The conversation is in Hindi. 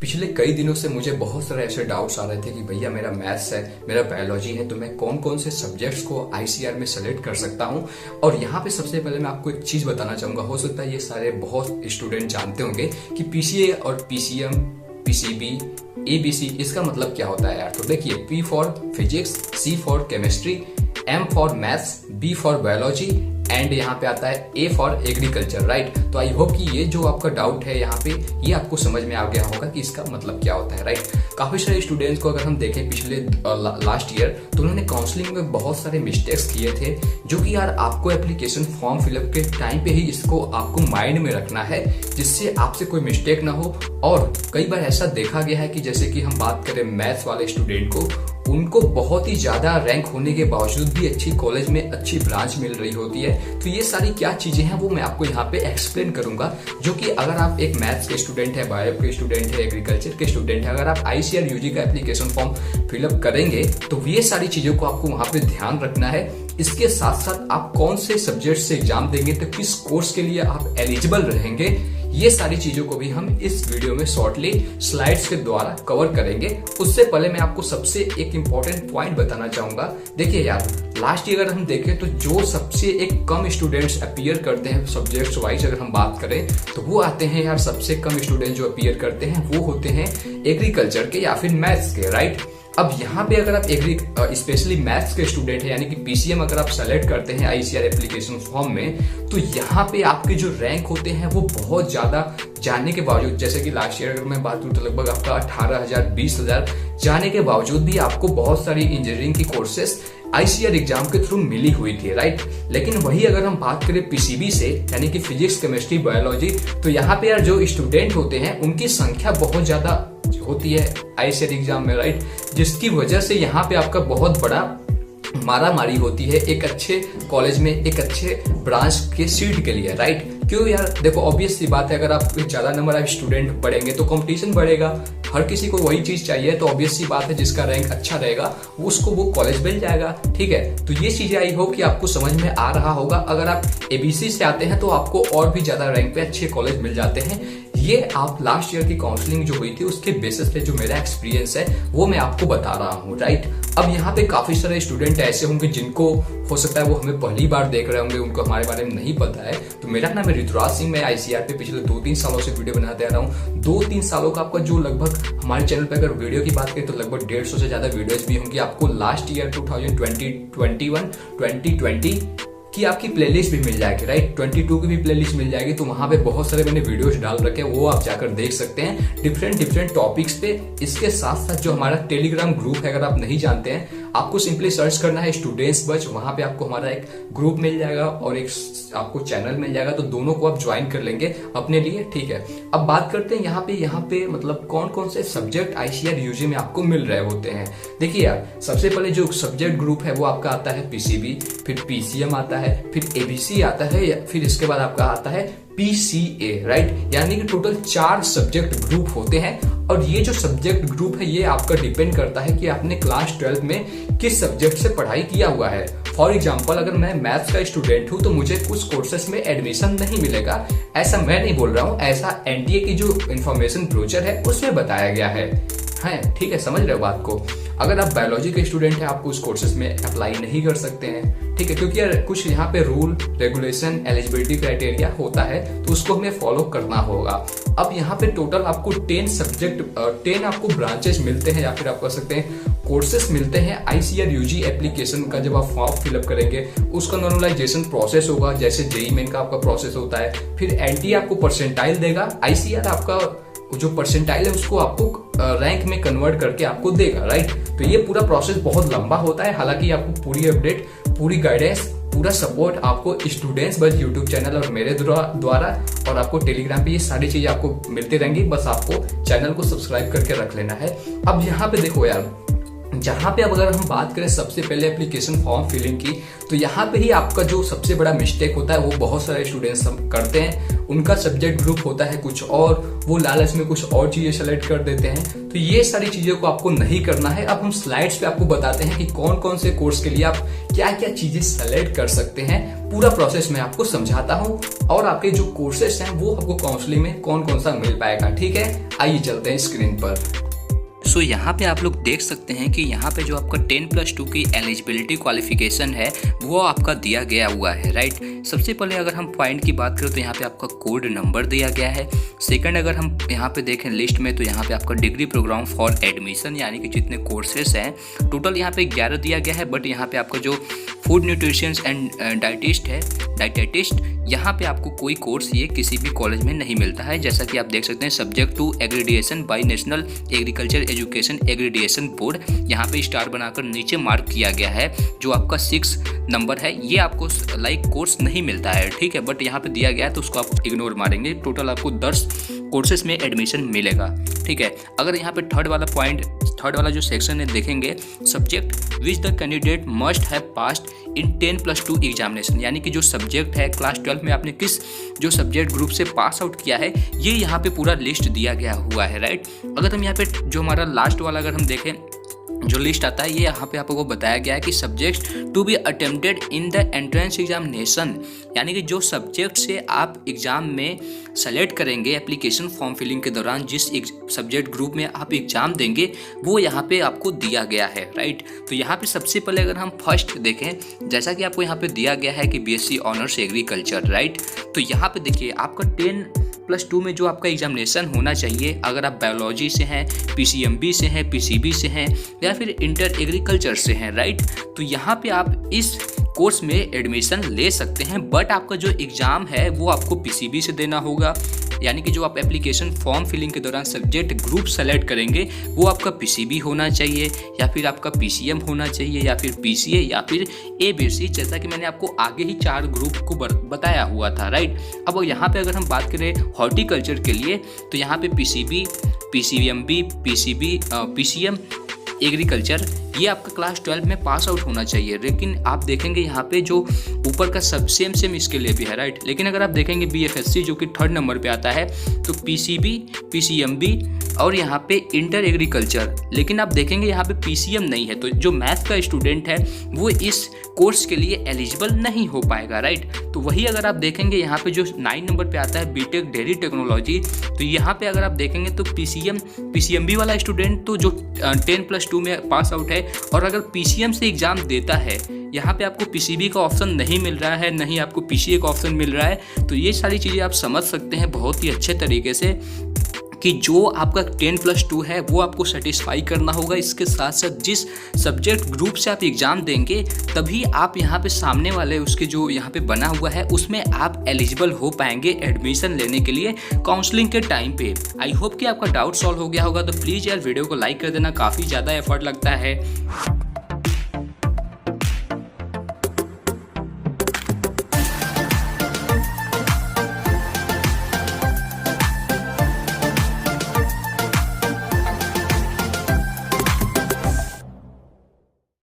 पिछले कई दिनों से मुझे बहुत सारे ऐसे डाउट्स आ रहे थे कि भैया मेरा मैथ्स है, मेरा बायोलॉजी है, तो मैं कौन कौन से सब्जेक्ट्स को आईसीआर में सेलेक्ट कर सकता हूं। और यहाँ पे सबसे पहले मैं आपको एक चीज बताना चाहूंगा। हो सकता है ये सारे बहुत स्टूडेंट जानते होंगे कि पीसीए और पीसीएम, पीसीबी, एबीसी इसका मतलब क्या होता है यार। तो देखिए, P for physics, C for chemistry, M for maths, B for biology and यहाँ पे आता है ए फॉर एग्रीकल्चर, राइट। तो आई होप कि ये जो आपका डाउट है यहाँ पे ये आपको समझ में आ गया होगा कि इसका मतलब क्या होता है, राइट। काफी सारे स्टूडेंट्स को अगर हम देखें पिछले लास्ट ईयर, तो उन्होंने काउंसलिंग में बहुत सारे मिस्टेक्स किए थे, जो कि यार आपको एप्लीकेशन फॉर्म फिलअप के टाइम पे ही इसको आपको माइंड में रखना है, जिससे आपसे कोई मिस्टेक ना हो। और कई बार ऐसा देखा गया है कि जैसे कि हम बात करें मैथ्स वाले स्टूडेंट को, उनको बहुत ही ज्यादा रैंक होने के बावजूद भी अच्छी कॉलेज में अच्छी ब्रांच मिल रही होती है। तो ये सारी क्या चीजें हैं वो मैं आपको यहाँ पे एक्सप्लेन करूंगा, जो कि अगर आप एक मैथ्स के स्टूडेंट है, बायो के स्टूडेंट है, एग्रीकल्चर के स्टूडेंट है, अगर आप आईसीआर यूजी का एप्लीकेशन फॉर्म फिलअप करेंगे तो ये सारी चीजों को आपको वहां पे ध्यान रखना है। इसके साथ साथ आप कौन से सब्जेक्ट से एग्जाम देंगे, तो किस कोर्स के लिए आप एलिजिबल रहेंगे, ये सारी चीजों को भी हम इस वीडियो में शॉर्टली स्लाइड्स के द्वारा कवर करेंगे। उससे पहले मैं आपको सबसे एक इंपॉर्टेंट पॉइंट बताना चाहूंगा। देखिए यार, लास्ट ईयर अगर हम देखें तो जो सबसे एक कम स्टूडेंट्स अपीयर करते हैं सब्जेक्ट्स वाइज, अगर हम बात करें तो वो आते हैं यार, सबसे कम स्टूडेंट जो अपीयर करते हैं वो होते हैं एग्रीकल्चर के या फिर मैथ्स के, राइट। अब यहाँ पे अगर आप स्पेशली मैथ्स के स्टूडेंट है यानी कि पीसीएम अगर आप सेलेक्ट करते हैं आईसीआर एप्लीकेशन फॉर्म में, तो यहाँ पे आपके जो रैंक होते हैं वो बहुत ज्यादा जाने के बावजूद, जैसे कि लास्ट ईयर अगर मैं बात करूँ तो लगभग आपका 18,000 20,000 जाने के बावजूद भी आपको बहुत सारी इंजीनियरिंग की कोर्सेस आईसीआर एग्जाम के थ्रू मिली हुई थी, राइट। लेकिन वही अगर हम बात करें पीसीबी से यानी कि फिजिक्स, केमिस्ट्री, बायोलॉजी, तो यहाँ पे यार जो स्टूडेंट होते हैं उनकी संख्या बहुत ज्यादा होती है आईसीआर एग्जाम में, राइट। जिसकी वजह से यहाँ पे आपका बहुत बड़ा मारा मारी होती है एक अच्छे कॉलेज में, एक अच्छे ब्रांच के सीट के लिए, राइट। क्यों यार, देखो ऑब्वियस सी बात है, अगर आप ज्यादा नंबर ऑफ स्टूडेंट बढ़ेंगे तो कंपटीशन बढ़ेगा, हर किसी को वही चीज चाहिए, तो ऑब्वियस सी बात है जिसका रैंक अच्छा रहेगा उसको वो कॉलेज मिल जाएगा, ठीक है। तो ये चीजें आई हो कि आपको समझ में आ रहा होगा। अगर आप एबीसी से आते हैं तो आपको और भी ज्यादा रैंक पे अच्छे कॉलेज मिल जाते हैं। ये आप लास्ट ईयर की काउंसलिंग जो हुई थी उसके बेसिस पे जो मेरा एक्सपीरियंस है वो मैं आपको बता रहा हूँ, राइट। अब यहाँ पे काफी सारे स्टूडेंट ऐसे होंगे जिनको हो सकता है वो हमें पहली बार देख रहे होंगे, उनको हमारे बारे में नहीं पता है। तो मेरा नाम है ऋतुराज सिंह, मैं आईसीआर पे पिछले 2-3 सालों से वीडियो बनाते आ रहा हूँ। 2-3 सालों का आपका जो लगभग हमारे चैनल पे अगर वीडियो की बात करें तो लगभग 150 से ज्यादा वीडियोज भी होंगी। आपको लास्ट ईयर 2021, 2020 कि आपकी प्लेलिस्ट भी मिल जाएगी, राइट। 22 की भी प्लेलिस्ट मिल जाएगी, तो वहां पे बहुत सारे मैंने वीडियोस डाल रखे हैं, वो आप जाकर देख सकते हैं डिफरेंट टॉपिक्स पे। इसके साथ साथ जो हमारा टेलीग्राम ग्रुप है, अगर आप नहीं जानते हैं, आपको सिंपली सर्च करना है स्टूडेंट्स बच, वहां पे आपको हमारा एक ग्रुप मिल जाएगा और एक आपको चैनल मिल जाएगा, तो दोनों को आप ज्वाइन कर लेंगे अपने लिए, ठीक है। अब बात करते हैं यहाँ पे मतलब कौन कौन से सब्जेक्ट आईसीआर यूजी में आपको मिल रहे होते हैं। देखिए यार, सबसे पहले जो सब्जेक्ट ग्रुप है वो आपका आता है पीसीबी, फिर पीसीएम आता है, फिर एबीसी आता है, फिर इसके बाद आपका आता है पीसीए, राइट। यानी कि टोटल 4 सब्जेक्ट ग्रुप होते हैं। और ये जो सब्जेक्ट ग्रुप है ये आपका डिपेंड करता है कि आपने क्लास 12 में किस सब्जेक्ट से पढ़ाई किया हुआ है। फॉर एग्जाम्पल, अगर मैं मैथ्स का स्टूडेंट हूं तो मुझे कुछ कोर्सेस में एडमिशन नहीं मिलेगा, ऐसा मैं नहीं बोल रहा हूं, ऐसा एनटीए की जो इन्फॉर्मेशन ब्रोचर है उसमें बताया गया है, ठीक है, समझ रहे हो बात को। अगर आप बायोलॉजी के स्टूडेंट हैं आपको उस कोर्सेज में अप्लाई नहीं कर सकते हैं, ठीक है, क्योंकि यार कुछ यहाँ पे रूल रेगुलेशन एलिजिबिलिटी क्राइटेरिया होता है, तो उसको हमें फॉलो करना होगा। अब यहाँ पे टोटल आपको 10 आपको ब्रांचेस मिलते हैं या फिर आप कह सकते हैं कोर्सेस मिलते हैं आईसीआर यूजी एप्लीकेशन का। जब आप फॉर्म फिलअप करेंगे उसका नॉर्मलाइजेशन प्रोसेस होगा, जैसे जेईई मेन का आपका प्रोसेस होता है। फिर एनटीए आपको परसेंटाइल देगा, आईसीआर आपका जो परसेंटाइल है उसको आपको रैंक में कन्वर्ट करके आपको देगा, राइट। तो ये पूरा प्रोसेस बहुत लंबा होता है, हालांकि आपको पूरी अपडेट, पूरी गाइडेंस, पूरा सपोर्ट आपको स्टूडेंट्स बस यूट्यूब चैनल और मेरे द्वारा और आपको टेलीग्राम पे ये सारी चीजें आपको मिलती रहेंगी। बस आपको चैनल को सब्सक्राइब करके रख लेना है। अब यहाँ पे देखो यार, जहाँ पे अब अगर हम बात करें सबसे पहले एप्लीकेशन फॉर्म फिलिंग की, तो यहाँ पे ही आपका जो सबसे बड़ा मिस्टेक होता है वो बहुत सारे स्टूडेंट्स करते हैं। उनका सब्जेक्ट ग्रुप होता है कुछ और, वो लालच में कुछ और चीजें सेलेक्ट कर देते हैं। तो ये सारी चीजों को आपको नहीं करना है। अब हम स्लाइड्स पे आपको बताते हैं कि कौन कौन से कोर्स के लिए आप क्या क्या चीजें सेलेक्ट कर सकते हैं। पूरा प्रोसेस मैं आपको समझाता हूँ और आपके जो कोर्सेस हैं वो आपको काउंसलिंग में कौन कौन सा मिल पाएगा। ठीक है, आइए चलते हैं स्क्रीन पर। सो यहाँ पे आप लोग देख सकते हैं कि यहाँ पे जो आपका 10+2 की एलिजिबिलिटी क्वालिफिकेशन है वो आपका दिया गया हुआ है, राइट। सबसे पहले अगर हम पॉइंट की बात करें तो यहाँ पे आपका कोड नंबर दिया गया है। सेकंड, अगर हम यहाँ पे देखें लिस्ट में तो यहाँ पे आपका डिग्री प्रोग्राम फॉर एडमिशन, यानी कि जितने कोर्सेस हैं टोटल यहाँ पे 11 दिया गया है। बट यहाँ पे आपका जो फूड न्यूट्रिशन एंड डाइटेटिस्ट, यहाँ पे आपको कोई कोर्स ये किसी भी कॉलेज में नहीं मिलता है। जैसा कि आप देख सकते हैं, subject to accreditation by national agriculture education accreditation board, यहाँ पे स्टार बनाकर नीचे मार्क किया गया है। जो आपका 6 नंबर है ये आपको कोर्स नहीं मिलता है, ठीक है। बट यहाँ पे दिया गया है तो उसको आप इग्नोर मारेंगे। टोटल आपको 10 कोर्सेज में एडमिशन मिलेगा, ठीक है। अगर यहाँ पे थर्ड वाला जो सेक्शन है देखेंगे, subject which the candidate must have passed in 10+2 examination, यानी कि जो सब्जेक्ट है क्लास 12 में आपने किस जो सब्जेक्ट ग्रुप से पास आउट किया है ये यहाँ पे पूरा लिस्ट दिया गया हुआ है, राइट। अगर हम यहाँ पे जो हमारा लास्ट वाला अगर हम देखें जो लिस्ट आता है, ये यहाँ पे आपको बताया गया है कि subjects to be attempted in the entrance examination, यानी कि जो सब्जेक्ट से आप एग्जाम में सेलेक्ट करेंगे एप्लीकेशन फॉर्म फिलिंग के दौरान, जिस सब्जेक्ट ग्रुप में आप एग्जाम देंगे वो यहाँ पे आपको दिया गया है, राइट। तो यहाँ पे सबसे पहले अगर हम फर्स्ट देखें, जैसा कि आपको यहाँ पे दिया गया है कि BSc ऑनर्स एग्रीकल्चर, राइट। तो यहाँ पे देखिए आपका 10+2 में जो आपका एग्जामिनेशन होना चाहिए, अगर आप बायोलॉजी से हैं, PCMB से हैं, PCB से हैं या फिर इंटर एग्रीकल्चर से हैं, राइट। तो यहाँ पे आप इस कोर्स में एडमिशन ले सकते हैं। बट आपका जो एग्ज़ाम है वो आपको PCB से देना होगा, यानी कि जो आप एप्लीकेशन फॉर्म फिलिंग के दौरान सब्जेक्ट ग्रुप सेलेक्ट करेंगे वो आपका PCB होना चाहिए, या फिर आपका PCM होना चाहिए, या फिर PCA, या फिर ABC, जैसा कि मैंने आपको आगे ही 4 ग्रुप को बताया हुआ था, राइट। अब यहाँ पे अगर हम बात करें हॉर्टिकल्चर के लिए तो यहाँ पे PCB, PCMB, PCM एग्रीकल्चर ये आपका क्लास 12 में पास आउट होना चाहिए। लेकिन आप देखेंगे यहाँ पे जो ऊपर का सब सेम इसके लिए भी है, राइट। लेकिन अगर आप देखेंगे BFSC जो कि 3rd नंबर पे आता है तो PCB, PCMB और यहाँ पे इंटर एग्रीकल्चर, लेकिन आप देखेंगे यहाँ पे PCM नहीं है। तो जो मैथ का स्टूडेंट है वो इस कोर्स के लिए एलिजिबल नहीं हो पाएगा, राइट। तो वही अगर आप देखेंगे यहाँ पे जो 9 नंबर पे आता है बीटेक डेयरी टेक्नोलॉजी, तो यहाँ पे अगर आप देखेंगे तो PCMB वाला स्टूडेंट तो जो 10+2 में पास आउट है, और अगर PCM से एग्जाम देता है यहाँ पे आपको PCB का ऑप्शन नहीं मिल रहा है, नहीं आपको PCA का ऑप्शन मिल रहा है। तो ये सारी चीज़ें आप समझ सकते हैं बहुत ही अच्छे तरीके से कि जो आपका 10+2 है वो आपको सेटिस्फाई करना होगा। इसके साथ साथ जिस सब्जेक्ट ग्रुप से आप एग्ज़ाम देंगे तभी आप यहाँ पे सामने वाले उसके जो यहाँ पे बना हुआ है उसमें आप एलिजिबल हो पाएंगे एडमिशन लेने के लिए काउंसलिंग के टाइम पे। आई होप कि आपका डाउट सॉल्व हो गया होगा। तो प्लीज़ यार वीडियो को लाइक कर देना, काफ़ी ज़्यादा एफर्ट लगता है।